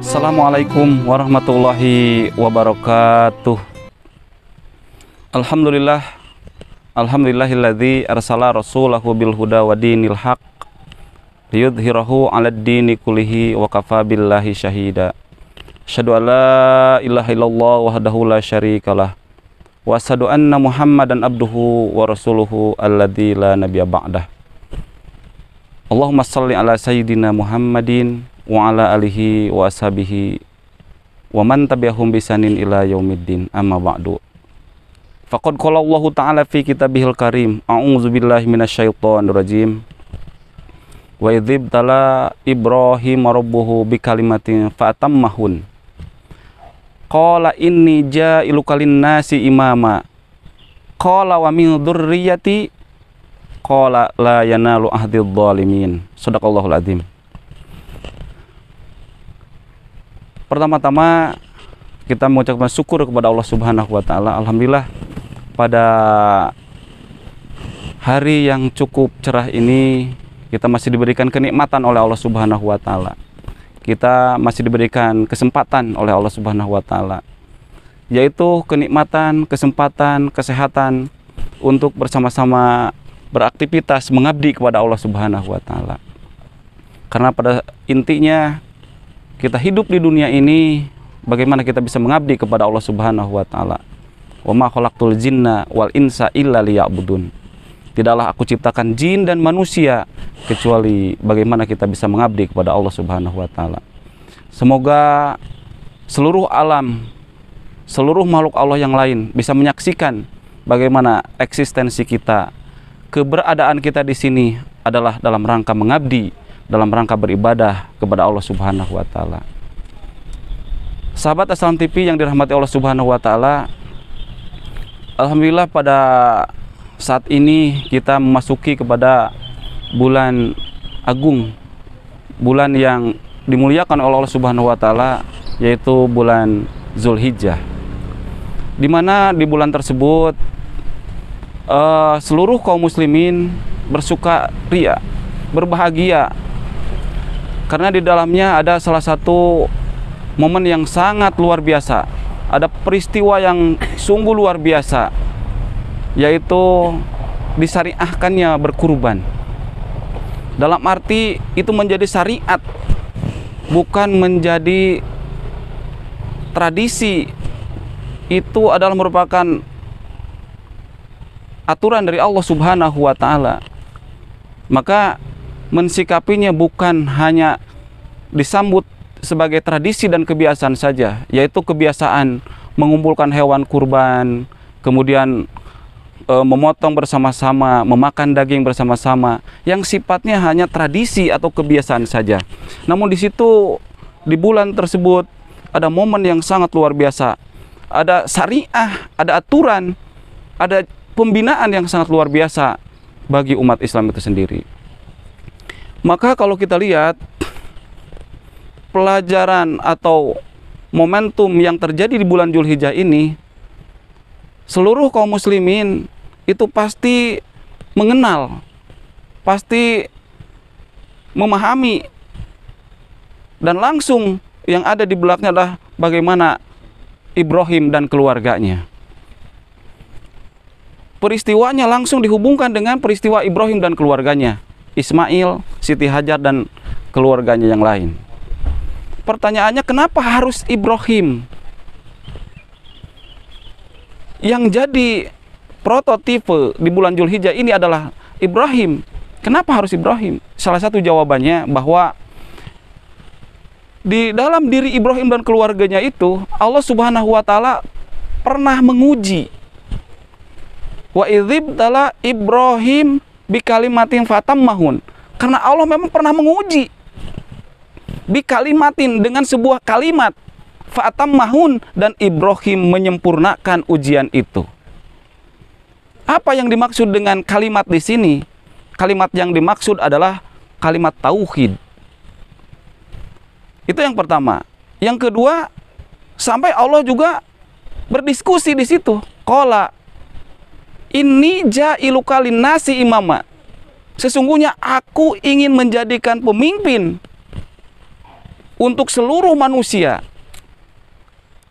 Assalamualaikum warahmatullahi wabarakatuh. Alhamdulillah, alhamdulillahilladzi arsala rasulahu bil huda wa dinil haq liyudhhirahu 'alad dini kullihi wa kafa billahi syahida. Asyhadu an la ilaha illallah wahdahu la syarikalah wa asyhadu anna Muhammadan abduhu wa rasuluhu alladzi la nabiyya ba'dah. Allahumma shalli ala sayyidina Muhammadin wa ala alihi wa ashabihi wa man tabi'ahum bisanin ila yaumiddin, amma ba'du. Faqad qala Allah ta'ala fi kitabihil karim, a'udzu billahi minasyaitonir rajim. Wa idzib tala Ibrahim rabbuhu bikalimatin fa'atammahun. Qala inni ja'iluka lin-nasi imama. Qala wa min dzurriyyati. Qala la yanalu ahdidz zalimin. Shadaqallahul adzim. Pertama-tama kita mengucapkan syukur kepada Allah Subhanahu wa taala. Alhamdulillah pada hari yang cukup cerah ini kita masih diberikan kenikmatan oleh Allah Subhanahu wa taala. Kita masih diberikan kesempatan oleh Allah Subhanahu wa taala, yaitu kenikmatan, kesempatan, kesehatan untuk bersama-sama beraktivitas mengabdi kepada Allah Subhanahu wa taala. Karena pada intinya kita hidup di dunia ini bagaimana kita bisa mengabdi kepada Allah Subhanahu wa taala. Wa ma khalaqtul jinna wal insa illa liya'budun. Tidaklah aku ciptakan jin dan manusia kecuali bagaimana kita bisa mengabdi kepada Allah Subhanahu wa taala. Semoga seluruh alam, seluruh makhluk Allah yang lain bisa menyaksikan bagaimana eksistensi kita, keberadaan kita di sini adalah dalam rangka mengabdi, dalam rangka beribadah kepada Allah Subhanahu wa taala. Sahabat Assalam TV yang dirahmati Allah Subhanahu wa taala, alhamdulillah pada saat ini kita memasuki kepada bulan agung, bulan yang dimuliakan oleh Allah Subhanahu wa taala, yaitu bulan Zulhijjah. Di mana di bulan tersebut seluruh kaum muslimin bersukaria, berbahagia, karena di dalamnya ada salah satu momen yang sangat luar biasa, ada peristiwa yang sungguh luar biasa, yaitu disyariahkannya berkurban. Dalam arti itu menjadi syariat, bukan menjadi tradisi. Itu adalah merupakan aturan dari Allah Subhanahu wa taala. Maka mensikapinya bukan hanya disambut sebagai tradisi dan kebiasaan saja, yaitu kebiasaan mengumpulkan hewan kurban, kemudian memotong bersama-sama, memakan daging bersama-sama, yang sifatnya hanya tradisi atau kebiasaan saja. Namun di situ, di bulan tersebut ada momen yang sangat luar biasa, ada syariah, ada aturan, ada pembinaan yang sangat luar biasa bagi umat Islam itu sendiri. Maka kalau kita lihat pelajaran atau momentum yang terjadi di bulan Zulhijjah ini, seluruh kaum muslimin itu pasti mengenal, pasti memahami, dan langsung yang ada di belakangnya adalah bagaimana Ibrahim dan keluarganya. Peristiwanya langsung dihubungkan dengan peristiwa Ibrahim dan keluarganya, Ismail, Siti Hajar, dan keluarganya yang lain. Pertanyaannya, kenapa harus Ibrahim? Yang jadi prototipe di bulan Zulhijjah ini adalah Ibrahim. Kenapa harus Ibrahim? Salah satu jawabannya bahwa di dalam diri Ibrahim dan keluarganya itu Allah Subhanahu wa taala pernah menguji. Wa idzib tala Ibrahim bikalimatin fatammahun. Karena Allah memang pernah menguji bikalimatin, dengan sebuah kalimat, fatammahun, dan Ibrahim menyempurnakan ujian itu. Apa yang dimaksud dengan kalimat di sini? Kalimat yang dimaksud adalah kalimat tauhid. Itu yang pertama. Yang kedua, sampai Allah juga berdiskusi di situ. Qala inni ja'iluka lin-nasi imama. Sesungguhnya aku ingin menjadikan pemimpin untuk seluruh manusia.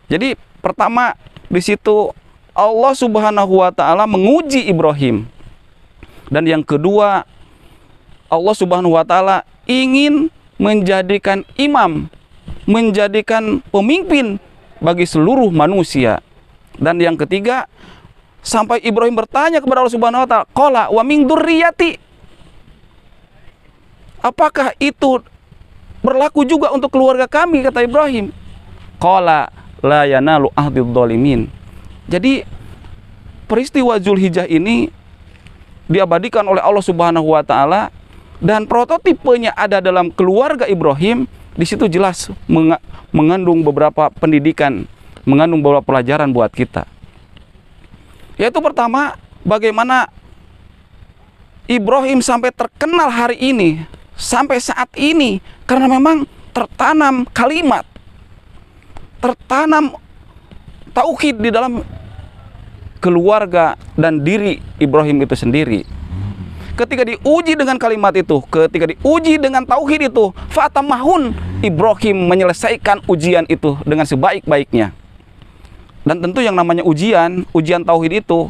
Jadi pertama di situ Allah Subhanahu wa taala menguji Ibrahim. Dan yang kedua, Allah Subhanahu wa taala ingin menjadikan imam, menjadikan pemimpin bagi seluruh manusia. Dan yang ketiga, sampai Ibrahim bertanya kepada Allah Subhanahu wa taala, "Qala wa min dzurriyyati?" Apakah itu berlaku juga untuk keluarga kami, kata Ibrahim. Qala la yanalu ahdidz dzalimin. Jadi peristiwa Zulhijjah ini diabadikan oleh Allah Subhanahu wa taala dan prototipenya ada dalam keluarga Ibrahim. Di situ jelas mengandung beberapa pendidikan, mengandung beberapa pelajaran buat kita. Yaitu pertama, bagaimana Ibrahim sampai terkenal hari ini, sampai saat ini, karena memang tertanam kalimat, tertanam tauhid di dalam keluarga dan diri Ibrahim itu sendiri. Ketika diuji dengan kalimat itu, ketika diuji dengan tauhid itu, fatamahun, Ibrahim menyelesaikan ujian itu dengan sebaik-baiknya. Dan tentu yang namanya ujian tauhid itu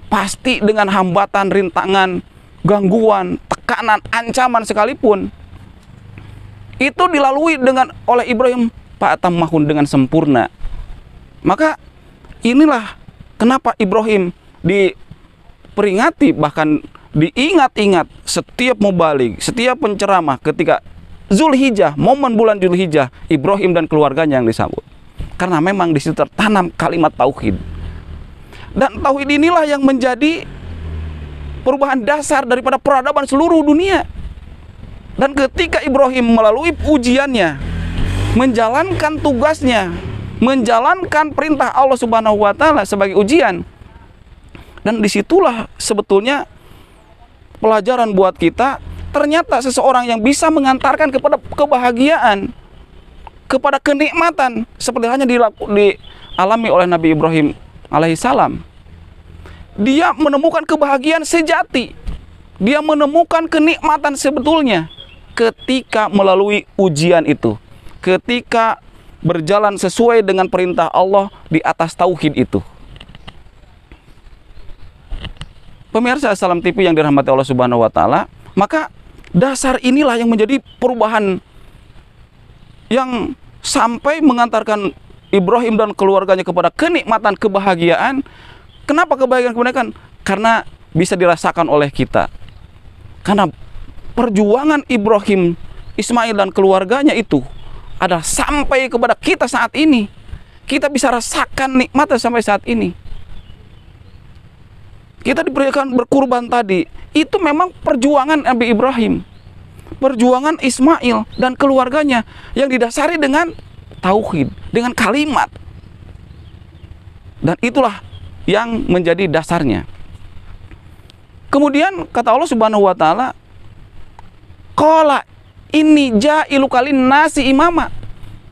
pasti dengan hambatan, rintangan, gangguan, tekanan, ancaman sekalipun, itu dilalui oleh Ibrahim fatamahun dengan sempurna. Maka inilah kenapa Ibrahim diperingati, bahkan diingat-ingat setiap mubalik, setiap penceramah ketika Zulhijjah, momen bulan Zulhijjah, Ibrahim dan keluarganya yang disambut. Karena memang di situ tertanam kalimat tauhid. Dan tauhid inilah yang menjadi perubahan dasar daripada peradaban seluruh dunia. Dan ketika Ibrahim melalui ujiannya, menjalankan tugasnya, menjalankan perintah Allah Subhanahu wa taala sebagai ujian. Dan disitulah sebetulnya pelajaran buat kita, ternyata seseorang yang bisa mengantarkan kepada kebahagiaan, kepada kenikmatan, seperti hanya dialami oleh Nabi Ibrahim alaihissalam. Dia menemukan kebahagiaan sejati, dia menemukan kenikmatan sebetulnya ketika melalui ujian itu, ketika berjalan sesuai dengan perintah Allah di atas tauhid itu. Pemirsa Salam TV yang dirahmati Allah Subhanahu wa taala, maka dasar inilah yang menjadi perubahan yang sampai mengantarkan Ibrahim dan keluarganya kepada kenikmatan, kebahagiaan. Kenapa kebahagiaan? Karena bisa dirasakan oleh kita. Karena perjuangan Ibrahim, Ismail dan keluarganya itu adalah sampai kepada kita saat ini. Kita bisa rasakan nikmatnya sampai saat ini. Kita diberikan berkurban tadi, itu memang perjuangan Nabi Ibrahim, perjuangan Ismail dan keluarganya yang didasari dengan tauhid, dengan kalimat. Dan itulah yang menjadi dasarnya. Kemudian kata Allah Subhanahu wa taala, qala inni ja'ilu kalin nasi imama.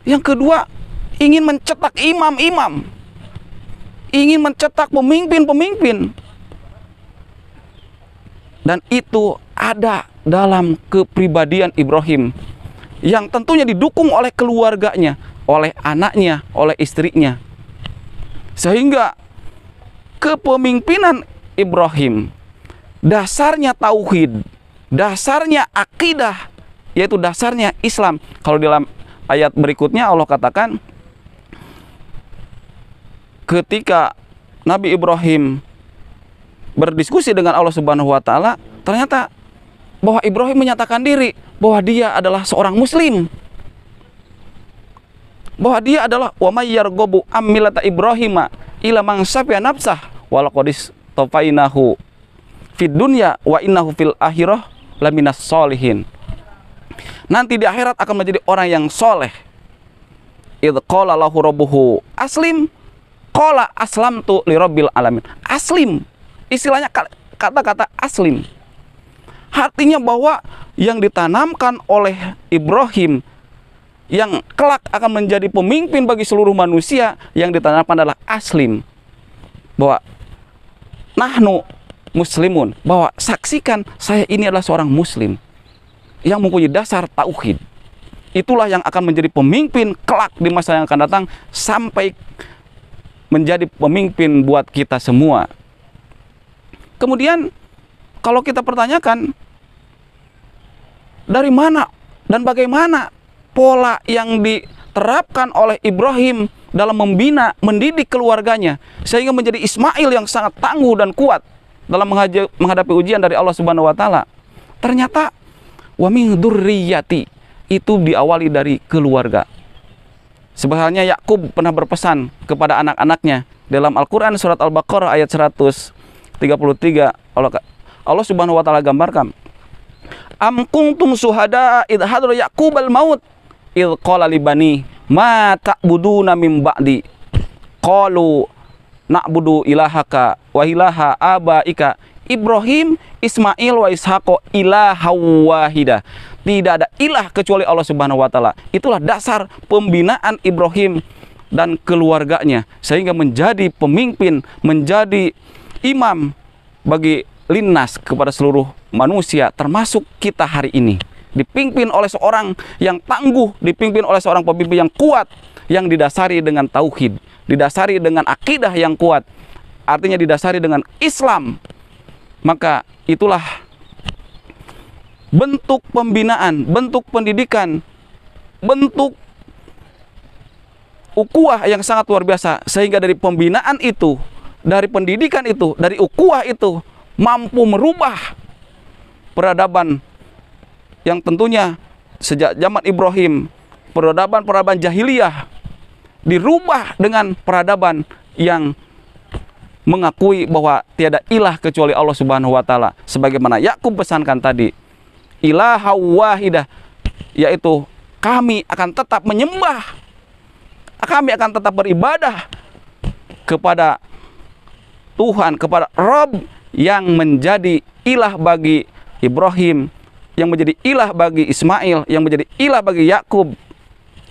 Yang kedua, ingin mencetak imam-imam, ingin mencetak pemimpin-pemimpin. Dan itu ada dalam kepribadian Ibrahim yang tentunya didukung oleh keluarganya, oleh anaknya, oleh istrinya. Sehingga kepemimpinan Ibrahim dasarnya tauhid, dasarnya akidah, yaitu dasarnya Islam. Kalau dalam ayat berikutnya Allah katakan, ketika Nabi Ibrahim berdiskusi dengan Allah Subhanahu wa taala, ternyata bahwa Ibrahim menyatakan diri bahwa dia adalah seorang muslim. Bahwa dia adalah wa may yarghabu am millata Ibrahima ila man safiya nafsah wa laqad istafainahu fid dunya wa innahu fil akhirah laminas sholihin. Nanti di akhirat akan menjadi orang yang soleh. Idz qala lahu rabbuhu aslim qala aslamtu lirabbil alamin. Aslim, istilahnya kata-kata aslim, artinya bahwa yang ditanamkan oleh Ibrahim yang kelak akan menjadi pemimpin bagi seluruh manusia, yang ditanamkan adalah aslim, bahwa nahnu muslimun, bahwa saksikan saya ini adalah seorang muslim yang mempunyai dasar tauhid. itulah yang akan menjadi pemimpin kelak di masa yang akan datang, sampai menjadi pemimpin buat kita semua. Kemudian kalau kita pertanyakan, dari mana dan bagaimana pola yang diterapkan oleh Ibrahim dalam membina, mendidik keluarganya sehingga menjadi Ismail yang sangat tangguh dan kuat dalam menghadapi ujian dari Allah Subhanahu wa taala. Ternyata wa min dzurriyyati itu diawali dari keluarga. Sebenarnya Yakub pernah berpesan kepada anak-anaknya dalam Al-Qur'an surat Al-Baqarah ayat 133, Allah Subhanahu wa taala gambarkan, am kuntum syuhada id hadra Yaqubal maut id qala li bani ma ta'buduna min ba'di qalu na'budu ilahaka wa ilaha abaika Ibrahim, Ismail wa Ishaq ilaha wahida. Tidak ada ilah kecuali Allah Subhanahu wa taala. Itulah dasar pembinaan Ibrahim dan keluarganya sehingga menjadi pemimpin, menjadi imam bagi linnas kepada seluruh manusia, termasuk kita hari ini. Dipimpin oleh seorang yang tangguh, dipimpin oleh seorang pemimpin yang kuat, yang didasari dengan tauhid, didasari dengan akidah yang kuat, artinya didasari dengan Islam. Maka itulah bentuk pembinaan, bentuk pendidikan, bentuk ukhuwah yang sangat luar biasa, sehingga dari pembinaan itu, dari pendidikan itu, dari ukhuwah itu mampu merubah peradaban yang tentunya sejak zaman Ibrahim, peradaban jahiliyah dirubah dengan peradaban yang mengakui bahwa tiada ilah kecuali Allah Subhanahu wa taala, sebagaimana Yakub pesankan tadi, ilaha wahidah, yaitu kami akan tetap menyembah, kami akan tetap beribadah kepada Tuhan, kepada Rabb yang menjadi ilah bagi Ibrahim, yang menjadi ilah bagi Ismail, yang menjadi ilah bagi Yakub,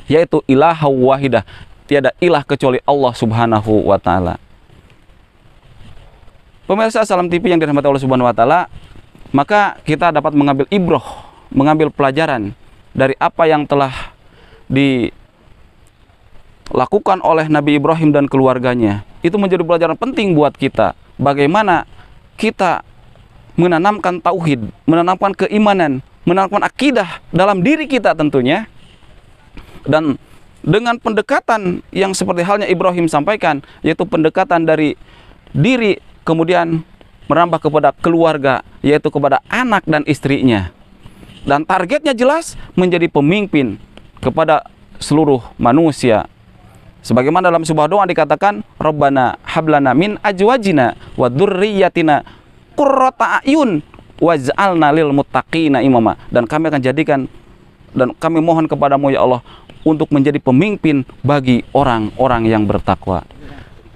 yaitu ilaha wahidah, tiada ilah kecuali Allah Subhanahu wa taala. Pemirsa Salam TV yang dirahmati Allah Subhanahu wa taala, maka kita dapat mengambil ibrah, mengambil pelajaran dari apa yang telah dilakukan oleh Nabi Ibrahim dan keluarganya. Itu menjadi pelajaran penting buat kita, bagaimana kita menanamkan tauhid, menanamkan keimanan, menanamkan akidah dalam diri kita tentunya. Dan dengan pendekatan yang seperti halnya Ibrahim sampaikan, yaitu pendekatan dari diri, kemudian merambah kepada keluarga, yaitu kepada anak dan istrinya. Dan targetnya jelas, menjadi pemimpin kepada seluruh manusia. Sebagaimana dalam sebuah doa dikatakan, Rabbana hablana min ajwajina wa dzurriyyatina qurrata a'yun waj'alna lil muttaqina imama. Dan kami akan jadikan, dan kami mohon kepadamu ya Allah, untuk menjadi pemimpin bagi orang-orang yang bertakwa.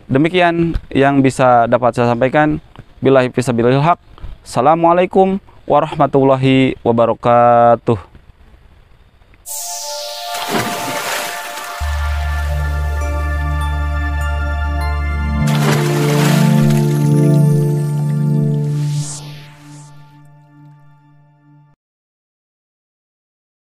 Demikian yang bisa dapat saya sampaikan. Billahi fisabilil haq. Assalamualaikum warahmatullahi wabarakatuh.